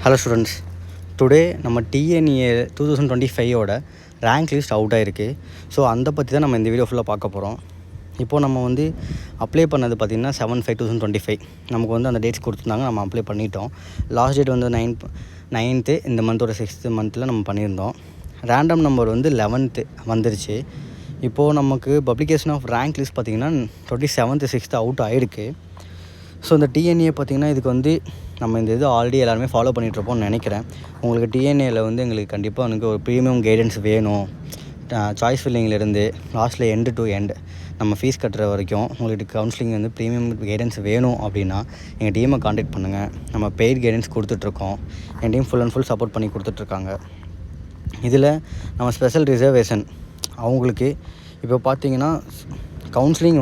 Hello students, today நம்ம DNA 2025 rank list out ஆகிருக்கு. So அதை பற்றி தான் நம்ம இந்த வீடியோ ஃபுல்லாக பார்க்க போகிறோம். இப்போது நம்ம அப்ளை பண்ணது பார்த்திங்கன்னா 7/5/2025 நமக்கு அந்த டேட்ஸ் கொடுத்துருந்தாங்க. நம்ம அப்ளை பண்ணிட்டோம். லாஸ்ட் டேட் 9th இந்த மந்தோட 6th மந்தில் நம்ம பண்ணியிருந்தோம். ரேண்டம் நம்பர் 11th வந்துருச்சு. இப்போது நமக்கு பப்ளிகேஷன் ஆஃப் ரேங்க் லிஸ்ட் பார்த்திங்கன்னா 27/6 அவுட் ஆகிருக்கு. ஸோ இந்த டிஎன்ஏ பார்த்திங்கன்னா இதுக்கு நம்ம இந்த இது ஆல்ரெடி எல்லாருமே ஃபாலோ பண்ணிகிட்ருப்போம்னு நினைக்கிறேன். உங்களுக்கு டிஎன்ஏவில் எங்களுக்கு கண்டிப்பாக ஒரு ப்ரீமியம் கைடன்ஸ் வேணும். சாய்ஸ் ஃபில்லிங்கிலேருந்து லாஸ்ட்டில் எண்டு டு எண்டு நம்ம ஃபீஸ் கட்டுற வரைக்கும் உங்களுக்கு கவுன்சிலிங் ப்ரீமியம் கைடன்ஸ் வேணும் அப்படின்னா எங்கள் டீமை காண்டாக்ட் பண்ணுங்கள். நம்ம பெய்ட் கைடன்ஸ் கொடுத்துட்ருக்கோம். என் team full and full support பண்ணி கொடுத்துட்ருக்காங்க. இதில் நம்ம ஸ்பெஷல் ரிசர்வேஷன் அவங்களுக்கு இப்போ பார்த்திங்கன்னா கவுன்சிலிங்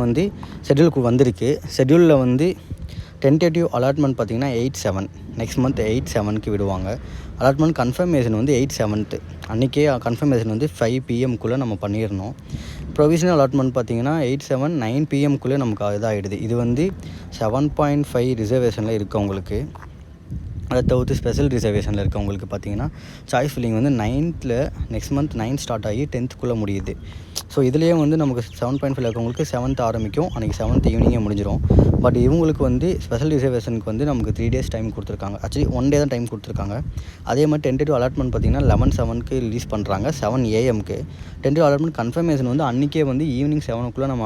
ஷெட்யூலுக்கு வந்திருக்கு. ஷெட்யூலில் டென்டேட்டிவ் அலாட்மெண்ட் பார்த்திங்கன்னா 8/7 நெக்ஸ்ட் மந்த் 8/7 விடுவாங்க. அலாட்மெண்ட் கன்ஃபர்மேஷன் 8/7 அன்றைக்கே கன்ஃபர்மேஷன் 5 PM நம்ம பண்ணிடணும். ப்ரொவிஷனல் அலாட்மெண்ட் பார்த்திங்கன்னா 8/7 9 PM நமக்கு இதாகிடுது. இது 7.5 ரிசர்வேஷனில் இருக்கவங்களுக்கு, அதை தவிர்த்து ஸ்பெஷல் ரிசர்வேஷனில் இருக்கவங்களுக்கு பார்த்திங்கன்னா choice filling 9th next month 9 start ஆகி 10th முடியுது. ஸோ இதுலேயே நமக்கு 7.5 இருக்கவங்களுக்கு 7th ஆரம்பிக்கும். அன்றைக்கி 7th ஈவினிங்கே முடிஞ்சிடும். பட் இவங்களுக்கு ஸ்பெஷல் ரிசர்வேஷனுக்கு நமக்கு 3 days டைம் கொடுத்துருக்காங்க. ஆக்சுவலி 1 day தான் டைம் கொடுத்துருக்காங்க. அதே மாதிரி டென்டேட்டிவ் அலாட்மெண்ட் பார்த்திங்கன்னா 11/7 ரிலீஸ் பண்ணுறாங்க. 7 AM டென்டேட்டிவ் அலாட்மெண்ட் கன்ஃபர்மேஷன் அன்றைக்கே ஈவினிங் 7 நம்ம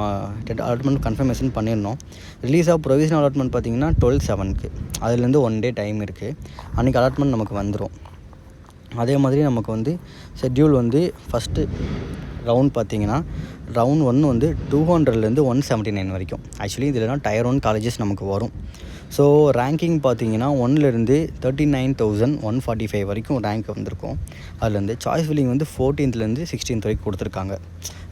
அலாட்மெண்ட் கன்ஃபர்மேஷன் பண்ணிடணும். ரிலீஸ் ஆஃப் ப்ரொவிஷனல் அலாட்மெண்ட் பார்த்திங்கன்னா 12/7 அதுலேருந்து 1 day டைம் இருக்குது. அன்றைக்கி அலாட்மெண்ட் நமக்கு வந்துடும். அதே மாதிரி நமக்கு ஷெட்யூல் ஃபஸ்ட்டு ரவுண்ட் பார்த்திங்கன்னா ரவுண்ட் 1 200லேருந்து 179 வரைக்கும். ஆக்சுவலி இதில் டயர் 1 காலேஜஸ் நமக்கு வரும். ஸோ ரேங்கிங் பார்த்திங்கன்னா 1லேருந்து 39,145 வரைக்கும் ரேங்க் வந்திருக்கும். அதுலேருந்து சாய்ஸ் ஃபில்லிங் 14th 16th வரைக்கும் கொடுத்துருக்காங்க.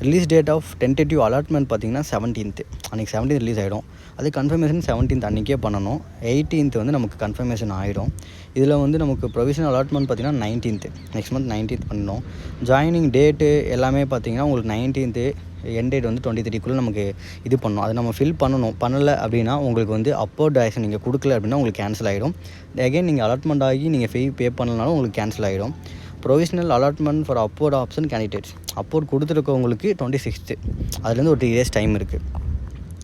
Release date of tentative allotment பார்த்திங்கன்னா 17th அன்றைக்கி 17th ரிலீஸ் ஆகிடும். அது கன்ஃபர்மேஷன் 17th அன்றைக்கே பண்ணணும். 18th நமக்கு கன்ஃபர்மேஷன் ஆகிடும். இதில் நமக்கு ப்ரொவிஷனல் அலாட்மெண்ட் பார்த்திங்கன்னா 19th நெக்ஸ்ட் மந்த் 19th பண்ணணும். ஜாயினிங் டேட்டு எல்லாமே பார்த்திங்கன்னா உங்களுக்கு 19th என் டேட் 23 நமக்கு இது பண்ணணும். அதை நம்ம ஃபில் பண்ணலை அப்படின்னா உங்களுக்கு அப்போர்ட் ஆக்ஷன் நீங்கள் கொடுக்கல அப்படின்னா உங்களுக்கு கேன்சல் ஆகிடும். அகைன் நீங்கள் அலாட்மெண்ட் ஆகி நீங்கள் ஃபீ பே பண்ணலனாலும் உங்களுக்கு கேன்சல் ஆகிடும். Provisional allotment for upward option candidates upward கொடுத்துருக்கவங்களுக்கு 26th அதுலேருந்து ஒரு 3 days டைம் இருக்குது.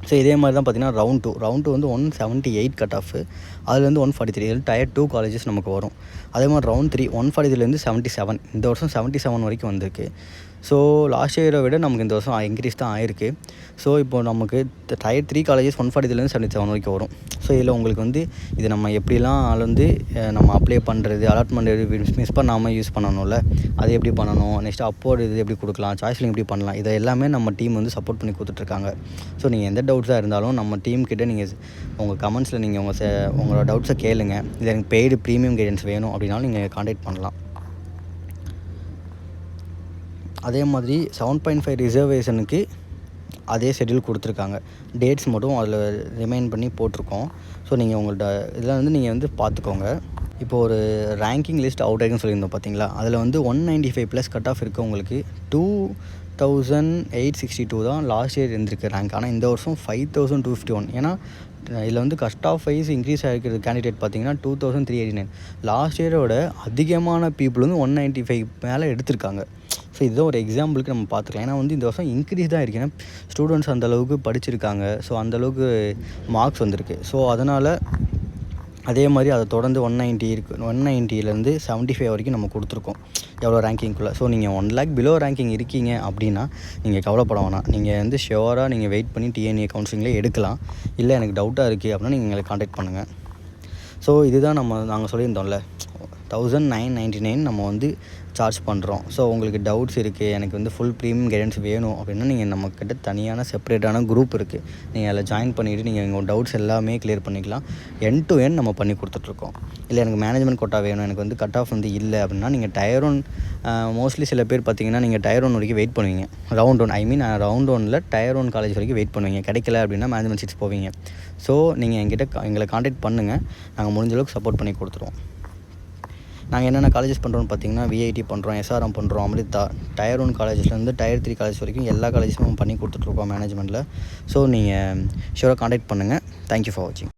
ஸோ இதே மாதிரி தான் பார்த்திங்கன்னா ரவுண்ட் 2 178 கட் ஆஃப் அதுலேருந்து 143 இதில் டயர் 2 காலேஜஸ் நமக்கு வரும். அதே மாதிரி ரவுண்ட் 3 143லேருந்து 77 இந்த வருஷம் 77 வரைக்கும் வந்திருக்கு. ஸோ லாஸ்ட் இயரை விட நமக்கு இந்த வருஷம் இன்க்ரீஸ் தான் ஆயிருக்கு. ஸோ இப்போது நமக்கு டயர் 3 காலேஜஸ் 143லேருந்து 77 வரைக்கும் வரும். ஸோ இதில் உங்களுக்கு இது நம்ம எப்படிலாம் நம்ம அப்ளை பண்ணுறது அலாட்மெண்ட் மிஸ் பண்ணாமல் யூஸ் பண்ணணும்ல, அது எப்படி பண்ணணும், நெக்ஸ்ட்டு அப்போர்டு இது எப்படி கொடுக்கலாம், சாய்ஸ்லிங் எப்படி பண்ணலாம், இதை எல்லாமே நம்ம டீம் சப்போர்ட் பண்ணி கொடுத்துட்ருக்காங்க. ஸோ நீங்கள் எந்த டவுட்ஸாக இருந்தாலும் நம்ம டீம் கிட்டே நீங்கள் உங்கள் கமெண்ட்ஸில் நீங்கள் உங்களோட டவுட்ஸை கேளுங்க. இது எனக்கு பெய்டு ப்ரீமியம் கைடன்ஸ் வேணும் அப்படின்னாலும் நீங்கள் காண்டாக்ட் பண்ணலாம். அதே மாதிரி 7.5 ரிசர்வேஷனுக்கு அதே ஷெட்யூல் கொடுத்துருக்காங்க. டேட்ஸ் மட்டும் அதில் ரிமைண்ட் பண்ணி போட்டிருக்கோம். ஸோ நீங்கள் உங்கள்கிட்ட இதில் நீங்கள் பார்த்துக்கோங்க. இப்போது ஒரு ரேங்கிங் லிஸ்ட் அவுட் ஆகிருக்குன்னு சொல்லியிருந்தோம் பார்த்தீங்களா, அதில் 195+ கட் ஆஃப் இருக்கவங்களுக்கு 2862 தான் லாஸ்ட் இயர் இருந்திருக்கு ரேங்க். ஆனால் இந்த வருஷம் 5251. ஏன்னா இதில் கட் ஆஃப் வைஸ் இன்க்ரீஸ் ஆகிருக்கிறது கேண்டிடேட் பார்த்திங்கன்னா 2389. லாஸ்ட் இயரோட அதிகமான பீப்புள் 195 மேலே எடுத்திருக்காங்க. ஸோ இதுதான் ஒரு எக்ஸாம்பிளுக்கு நம்ம பார்த்துக்கலாம். ஏன்னா இந்த வருஷம் இன்க்ரீஸ் தான் இருக்குது. ஏன்னா ஸ்டூடெண்ட்ஸ் அந்தளவுக்கு படிச்சிருக்காங்க. ஸோ அந்தளவுக்கு மார்க்ஸ் வந்திருக்கு. ஸோ அதனால் அதே மாதிரி அதை தொடர்ந்து 190 இருக்குது. 190லேருந்து 75 வரைக்கும் நம்ம கொடுத்துருக்கோம் எவ்வளோ ரேங்கிங்குள்ளே. ஸோ நீங்கள் 1 lakh பிலோ ரேங்கிங் இருக்கீங்க அப்படின்னா நீங்கள் கவலைப்பட வேணாம். நீங்கள் ஷியோராக நீங்கள் வெயிட் பண்ணி டிஎன்ஏ கவுன்சிலிங்லேயே எடுக்கலாம். இல்லை எனக்கு டவுட்டாக இருக்குது அப்படின்னா நீங்கள் எங்களை காண்டாக்ட் பண்ணுங்கள். ஸோ இதுதான் நாங்கள் சொல்லியிருந்தோம்ல 1999 நம்ம சார்ஜ் பண்ணுறோம். ஸோ உங்களுக்கு டவுட்ஸ் இருக்குது, எனக்கு ஃபுல் ப்ரீமியம் கைடன்ஸ் வேணும் அப்படின்னா நீங்கள் நம்மக்கிட்ட தனியான செப்பரேட்டான குரூப் இருக்குது. நீங்கள் அதில் ஜாயின் பண்ணிவிட்டு நீங்கள் உங்கள் டவுட்ஸ் எல்லாமே கிளியர் பண்ணிக்கலாம். எண்ட் டு எண்ட் நம்ம பண்ணி கொடுத்துட்ருக்கோம். இல்லை எனக்கு மேனேஜ்மெண்ட் கோட்டா வேணும், எனக்கு கட் ஆஃப் இல்லை அப்படின்னா நீங்கள் டயர் 1 மோஸ்ட்லி சில பேர் பார்த்திங்கன்னா நீங்கள் டயர் 1 வரைக்கும் வெயிட் பண்ணுவீங்க. ரவுண்ட் 1 ரவுண்ட் 1ல் டயர் 1 காலேஜ் வரைக்கும் வெயிட் பண்ணுவீங்க. கிடைக்கல அப்படின்னா மேனேஜ்மெண்ட் சீட்ஸ் போவீங்க. ஸோ நீங்கள் எங்களை காண்டாக்ட் பண்ணுங்கள். நாங்கள் முடிஞ்சளவுக்கு சப்போர்ட் பண்ணி கொடுத்துருவோம். நாங்கள் என்னென்ன காலேஜஸ் பண்ணுறோன்னு பார்த்தீங்கன்னா விஐடி பண்ணுறோம், எஸ்ஆர்எம் பண்ணுறோம், அமிர்தா, டயர் 1 காலேஜஸ்லேருந்து டயர் 3 காலேஜ் வரைக்கும் எல்லா காலேஜஸும் பண்ணி கொடுத்துட்ருக்கோம் மேனேஜ்மெண்ட்டில். ஸோ நீங்கள் ஷூராக காண்டாக்ட் பண்ணுங்கள். தேங்க்யூ ஃபார் வாட்சிங்.